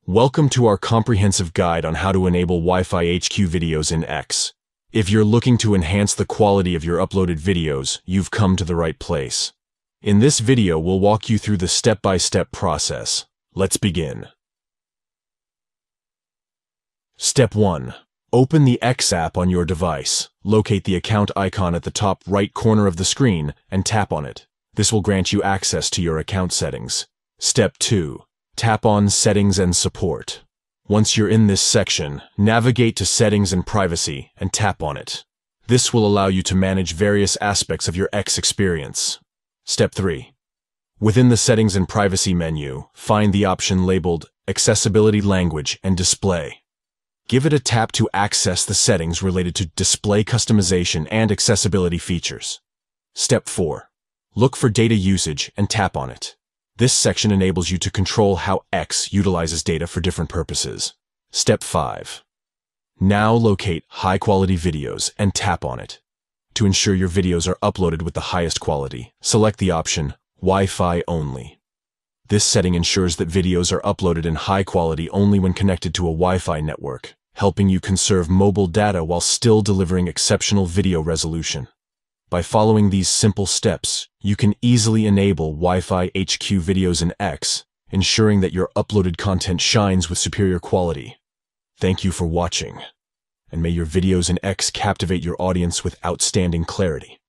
Welcome to our comprehensive guide on how to enable Wi-Fi HQ videos in X. If you're looking to enhance the quality of your uploaded videos, you've come to the right place. In this video, we'll walk you through the step-by-step process. Let's begin. Step 1. Open the X app on your device. Locate the account icon at the top right corner of the screen and tap on it. This will grant you access to your account settings. Step 2. Tap on Settings and Support. Once you're in this section, navigate to Settings and Privacy and tap on it. This will allow you to manage various aspects of your X experience. Step 3. Within the Settings and Privacy menu, find the option labeled Accessibility Language and Display. Give it a tap to access the settings related to display customization and accessibility features. Step 4. Look for Data Usage and tap on it. This section enables you to control how X utilizes data for different purposes. Step 5. Now locate high-quality videos and tap on it. To ensure your videos are uploaded with the highest quality, select the option Wi-Fi Only. This setting ensures that videos are uploaded in high quality only when connected to a Wi-Fi network, helping you conserve mobile data while still delivering exceptional video resolution. By following these simple steps, you can easily enable Wi-Fi HQ videos in X, ensuring that your uploaded content shines with superior quality. Thank you for watching, and may your videos in X captivate your audience with outstanding clarity.